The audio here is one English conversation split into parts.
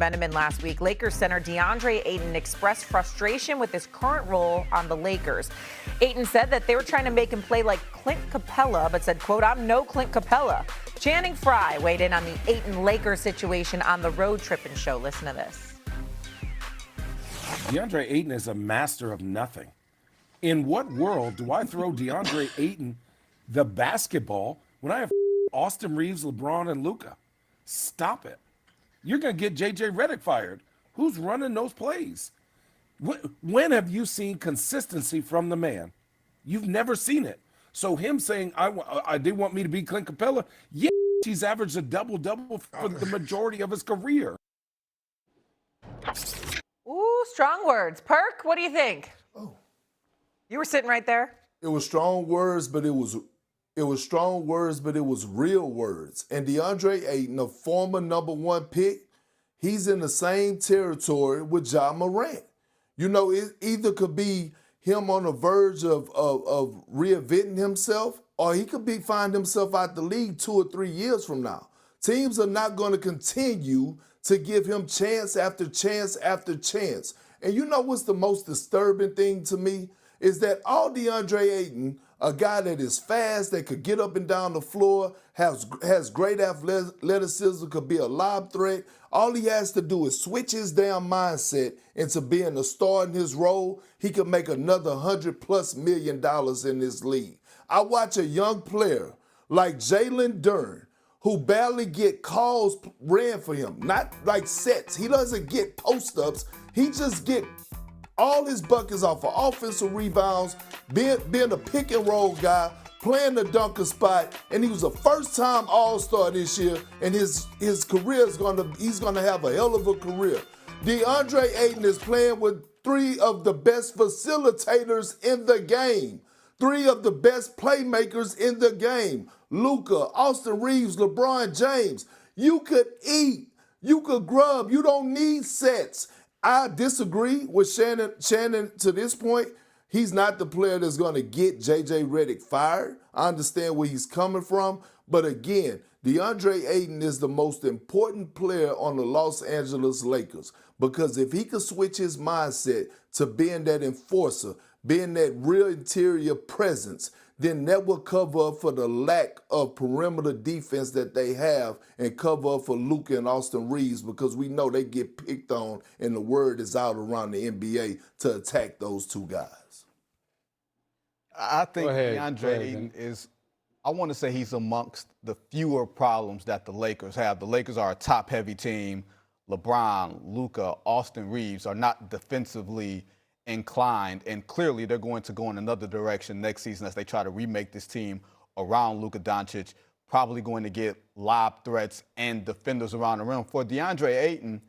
momentum in last week. Lakers center DeAndre Ayton expressed frustration with his current role on the Lakers. Ayton said that they were trying to make him play like Clint Capella, but said, quote, "I'm no Clint Capella." Channing Frye weighed in on the Ayton-Lakers situation on the Road Trippin' Show. Listen to this. DeAndre Ayton is a master of nothing. In what world do I throw DeAndre Ayton the basketball when I have Austin Reeves, LeBron, and Luka? Stop it. You're going to get J.J. Redick fired. Who's running those plays? When have you seen consistency from the man? You've never seen it. So him saying, they want me to be Clint Capella, yeah, he's averaged a double-double for the majority of his career. Ooh, strong words. Perk, what do you think? Oh. You were sitting right there. It was strong words, but it was strong words, but it was real words. And DeAndre Ayton, a former #1 pick, he's in the same territory with Ja Morant. You know, it either could be him on the verge of reinventing himself, or he could find himself out the league 2 or 3 years from now. Teams are not going to continue to give him chance after chance after chance. And you know what's the most disturbing thing to me? Is that all DeAndre Ayton, a guy that is fast, that could get up and down the floor, has great athleticism, could be a lob threat. All he has to do is switch his damn mindset into being a star in his role. He could make another $100+ million in this league. I watch a young player like Jalen Duren, who barely get calls ran for him, not like sets. He doesn't get post-ups. He just get all his buckets off of offensive rebounds, being a pick-and-roll guy, playing the dunker spot, and he was a first-time All-Star this year, and his career he's gonna have a hell of a career. DeAndre Ayton is playing with 3 of the best facilitators in the game, 3 of the best playmakers in the game. Luka, Austin Reeves, LeBron James. You could eat, you could grub, you don't need sets. I disagree with Shannon to this point. He's not the player that's going to get J.J. Redick fired. I understand where he's coming from. But again, DeAndre Ayton is the most important player on the Los Angeles Lakers, because if he could switch his mindset to being that enforcer, being that real interior presence, then that will cover up for the lack of perimeter defense that they have and cover up for Luka and Austin Reeves, because we know they get picked on and the word is out around the NBA to attack those 2 guys. I think DeAndre Ayton is, I want to say he's amongst the fewer problems that the Lakers have. The Lakers are a top-heavy team. LeBron, Luka, Austin Reeves are not defensively inclined, and clearly they're going to go in another direction next season as they try to remake this team around Luka Doncic, probably going to get lob threats and defenders around the rim. For DeAndre Ayton,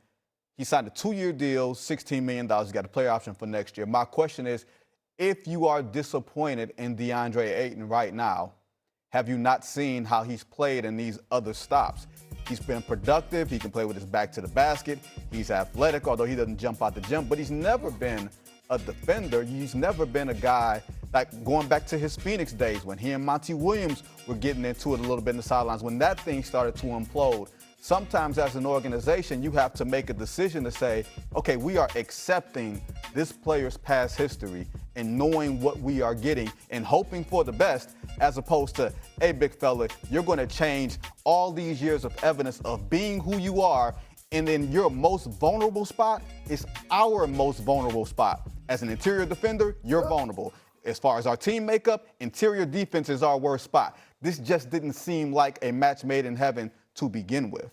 he signed a 2-year deal, $16 million. He's got a player option for next year. My question is, if you are disappointed in DeAndre Ayton right now, have you not seen how he's played in these other stops? He's been productive. He can play with his back to the basket. He's athletic, although he doesn't jump out the gym, but he's never been a defender. He's never been a guy, like going back to his Phoenix days when he and Monty Williams were getting into it a little bit in the sidelines, when that thing started to implode. Sometimes as an organization, you have to make a decision to say, okay, we are accepting this player's past history and knowing what we are getting and hoping for the best, as opposed to, hey, big fella, you're going to change all these years of evidence of being who you are, and then your most vulnerable spot is our most vulnerable spot. As an interior defender, you're vulnerable. As far as our team makeup, interior defense is our worst spot. This just didn't seem like a match made in heaven to begin with.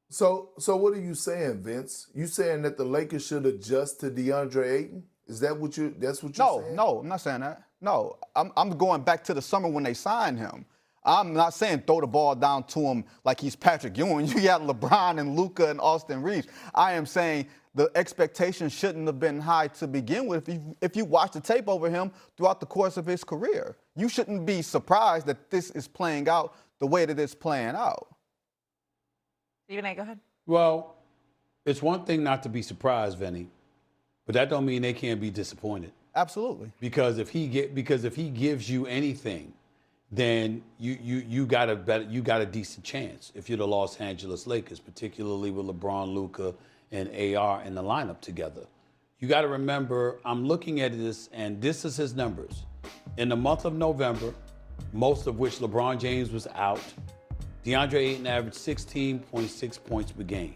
So what are you saying, Vince? You saying that the Lakers should adjust to DeAndre Ayton? Is that what you're saying? No, I'm not saying that. No, I'm going back to the summer when they signed him. I'm not saying throw the ball down to him like he's Patrick Ewing. You got LeBron and Luka and Austin Reeves. I am saying the expectation shouldn't have been high to begin with. If you watch the tape over him throughout the course of his career, you shouldn't be surprised that this is playing out the way that it's playing out. Stephen A., go ahead. Well, it's one thing not to be surprised, Vinny, but that don't mean they can't be disappointed. Absolutely. Because if he gives you anything then you got a decent chance if you're the Los Angeles Lakers, particularly with LeBron, Luka, and AR in the lineup together. You got to remember, I'm looking at this, and this is his numbers. In the month of November, most of which LeBron James was out, DeAndre Ayton averaged 16.6 points per game.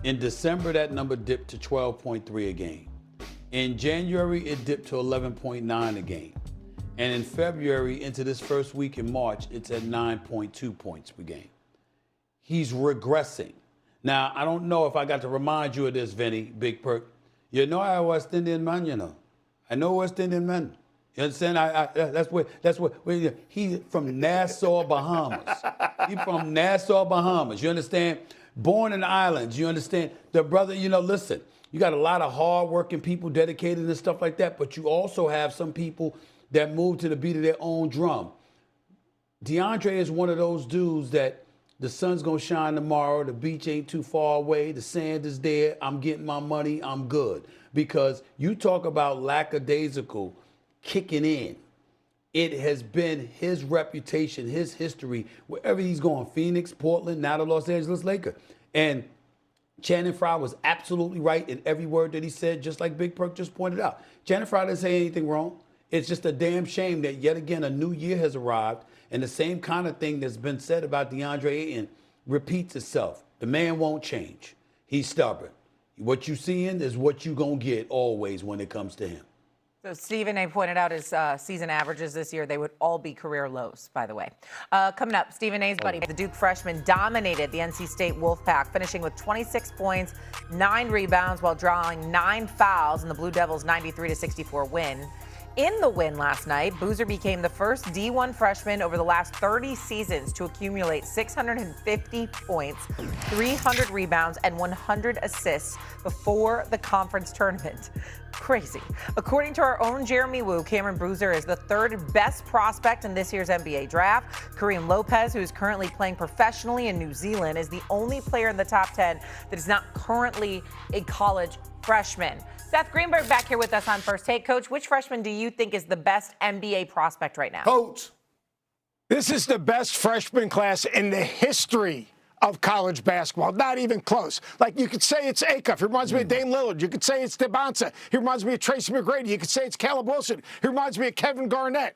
In December, that number dipped to 12.3 a game. In January, it dipped to 11.9 a game. And in February, into this first week in March, it's at 9.2 points per game. He's regressing. Now, I don't know if I got to remind you of this, Vinny, Big Perk. You know I West Indian man, you know. I know West Indian man. You understand? That's where he's from Nassau, Bahamas. He's from Nassau, Bahamas. You understand? Born in the islands. You understand? The brother, listen, you got a lot of hardworking people dedicated and stuff like that, but you also have some people that move to the beat of their own drum. DeAndre is one of those dudes that the sun's going to shine tomorrow, the beach ain't too far away, the sand is there, I'm getting my money, I'm good. Because you talk about lackadaisical kicking in. It has been his reputation, his history, wherever he's going, Phoenix, Portland, now the Los Angeles Lakers. And Channing Frye was absolutely right in every word that he said, just like Big Perk just pointed out. Channing Frye didn't say anything wrong. It's just a damn shame that yet again a new year has arrived and the same kind of thing that's been said about DeAndre Ayton repeats itself. The man won't change. He's stubborn. What you seeing is what you gonna get always when it comes to him. So Stephen A. pointed out his season averages this year. They would all be career lows, by the way. Coming up, Stephen A.'s buddy, the Duke freshman, dominated the NC State Wolfpack, finishing with 26 points, 9 rebounds, while drawing 9 fouls in the Blue Devils' 93-64 win. In the win last night, Boozer became the first D1 freshman over the last 30 seasons to accumulate 650 points, 300 rebounds, and 100 assists before the conference tournament. Crazy. According to our own Jeremy Wu, Cameron Boozer is the third best prospect in this year's NBA draft. Kareem Lopez, who is currently playing professionally in New Zealand, is the only player in the top 10 that is not currently a college freshman. Seth Greenberg back here with us on First Take. Coach, which freshman do you think is the best NBA prospect right now? Coach, this is the best freshman class in the history of college basketball. Not even close. Like, you could say it's Acuff. He reminds me of Dame Lillard. You could say it's DeBonsa. He reminds me of Tracy McGrady. You could say it's Caleb Wilson. He reminds me of Kevin Garnett.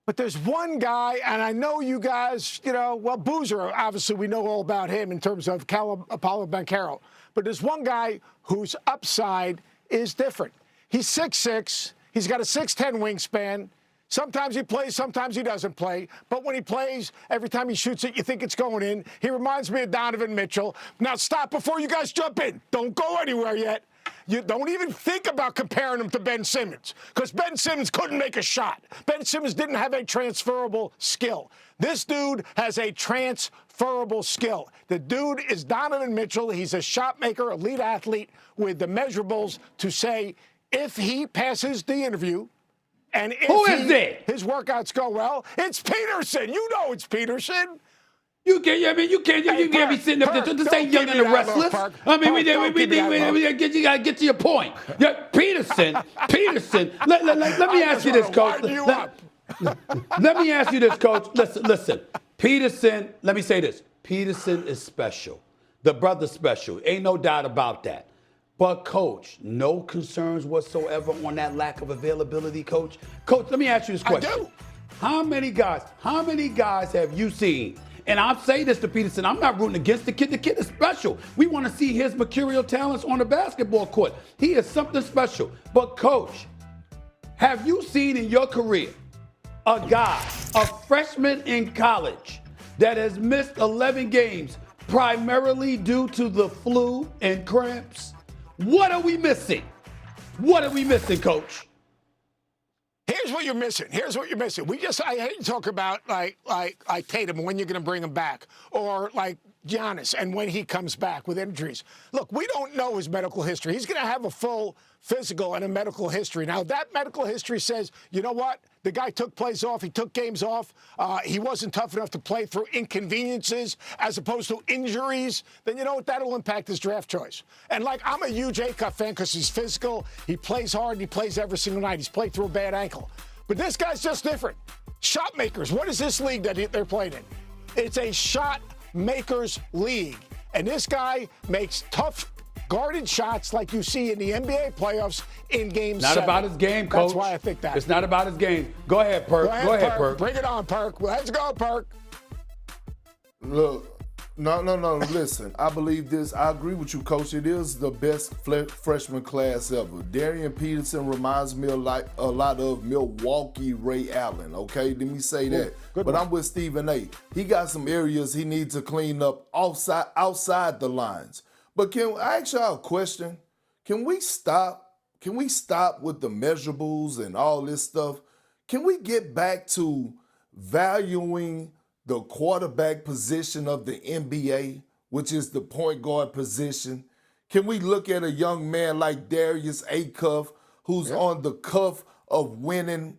But there's one guy, and I know you guys, Boozer, obviously we know all about him in terms of Apollo Banchero. But there's one guy whose upside is different. He's 6'6". He's got a 6'10" wingspan. Sometimes he plays, sometimes he doesn't play. But when he plays, every time he shoots it, you think it's going in. He reminds me of Donovan Mitchell. Now stop before you guys jump in. Don't go anywhere yet. You don't even think about comparing him to Ben Simmons, because Ben Simmons couldn't make a shot. Ben Simmons didn't have a transferable skill. This dude has a transferable skill. The dude is Donovan Mitchell. He's a shot maker, elite athlete with the measurables to say if he passes the interview and if his workouts go well, it's Peterson. You know it's Peterson. You can't be sitting up there. This ain't Young and the Restless. I mean, we got to get to your point. Yeah, Peterson. Let me ask you this, Coach. Let me ask you this, Coach. Listen. Peterson, let me say this. Peterson is special. The brother's special. Ain't no doubt about that. But, Coach, no concerns whatsoever on that lack of availability, Coach? Coach, let me ask you this question. I do. How many guys have you seen? And I'll say this to Peterson, I'm not rooting against the kid. The kid is special. We want to see his mercurial talents on the basketball court. He is something special. But, Coach, have you seen in your career a guy, a freshman in college, that has missed 11 games primarily due to the flu and cramps? What are we missing? What are we missing, Coach? Here's what you're missing. I hate to talk about like Tatum and when you're going to bring him back, or like Giannis and when he comes back with injuries. Look, we don't know his medical history. He's going to have a full physical and a medical history. Now, that medical history says, you know what? The guy took plays off. He took games off. He wasn't tough enough to play through inconveniences as opposed to injuries. Then you know what? That'll impact his draft choice. And, I'm a huge Acuff fan because he's physical. He plays hard. And he plays every single night. He's played through a bad ankle. But this guy's just different. Shot makers. What is this league that they're playing in? It's a shot makers league. And this guy makes tough, guarded shots like you see in the NBA playoffs in Game 7. Not about his game, Coach. That's why I think that. It's not about his game. Go ahead, Perk. Go ahead, Perk. Bring it on, Perk. Let's go, Perk. Look, no. Listen, I believe this. I agree with you, Coach. It is the best freshman class ever. Darian Peterson reminds me a lot of Milwaukee Ray Allen. Okay, let me say that. But I'm with Stephen A. He got some areas he needs to clean up outside the lines. But can I ask y'all a question? Can we stop with the measurables and all this stuff? Can we get back to valuing the quarterback position of the NBA, which is the point guard position? Can we look at a young man like Darius Ayton, who's on the cuff of winning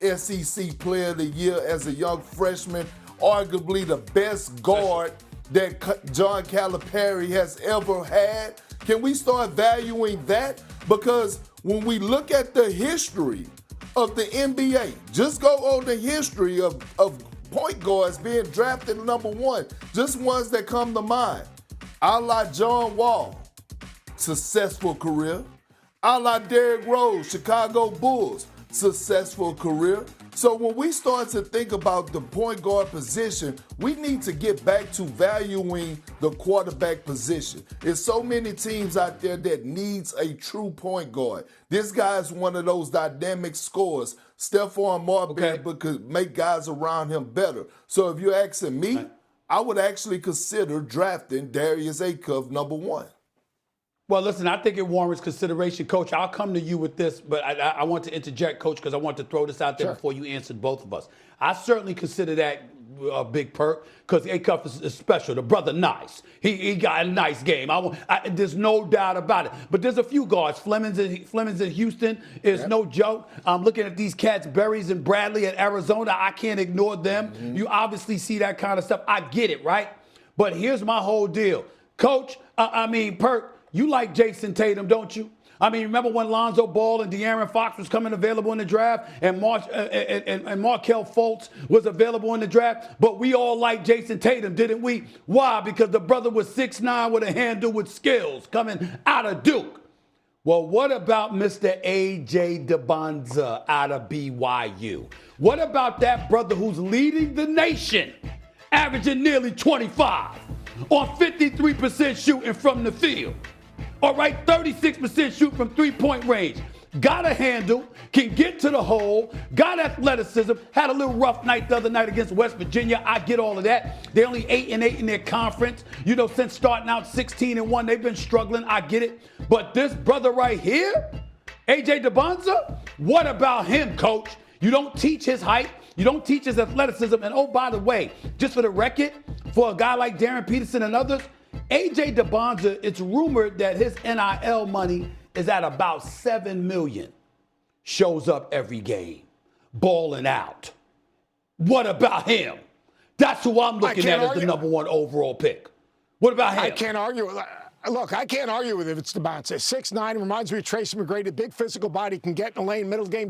SEC Player of the Year as a young freshman, arguably the best guard that John Calipari has ever had? Can we start valuing that? Because when we look at the history of the NBA, just go on the history of point guards being drafted number 1, just ones that come to mind. A la John Wall, successful career. A la Derrick Rose, Chicago Bulls, successful career. So when we start to think about the point guard position, we need to get back to valuing the quarterback position. There's so many teams out there that needs a true point guard. This guy's one of those dynamic scorers. Stephon Marbury could make guys around him better. So if you're asking me, I would actually consider drafting Darius Ayton number 1. Well, listen, I think it warrants consideration. Coach, I'll come to you with this, but I want to interject, Coach, because I want to throw this out there before you answered both of us. I certainly consider that a big perk because Ayton is special. The brother nice. He got a nice game. There's no doubt about it. But there's a few guards. Flemings in Houston is no joke. I'm looking at these cats, Berries and Bradley at Arizona. I can't ignore them. Mm-hmm. You obviously see that kind of stuff. I get it, right? But here's my whole deal. Coach, Perk, you like Jason Tatum, don't you? I mean, remember when Lonzo Ball and De'Aaron Fox was coming available in the draft and Markelle Fultz was available in the draft? But we all liked Jason Tatum, didn't we? Why? Because the brother was 6'9" with a handle with skills coming out of Duke. Well, what about Mr. A.J. DeBonza out of BYU? What about that brother who's leading the nation, averaging nearly 25 on 53% shooting from the field? All right, 36% shoot from three-point range. Got a handle, can get to the hole, got athleticism, had a little rough night the other night against West Virginia. I get all of that. They're only 8-8 in their conference. You know, since starting out 16-1, they've been struggling. I get it. But this brother right here, A.J. DeBonza, what about him, Coach? You don't teach his height. You don't teach his athleticism. And oh, by the way, just for the record, for a guy like Darren Peterson and others, A.J. DeBonza, it's rumored that his NIL money is at about $7 million. Shows up every game, balling out. What about him? That's who I'm looking at as the number 1 overall pick. What about him? I can't argue with that. Look, I can't argue with it if it's DeBonza. 6'9", reminds me of Tracy McGrady. Big physical body, can get in the lane, middle game.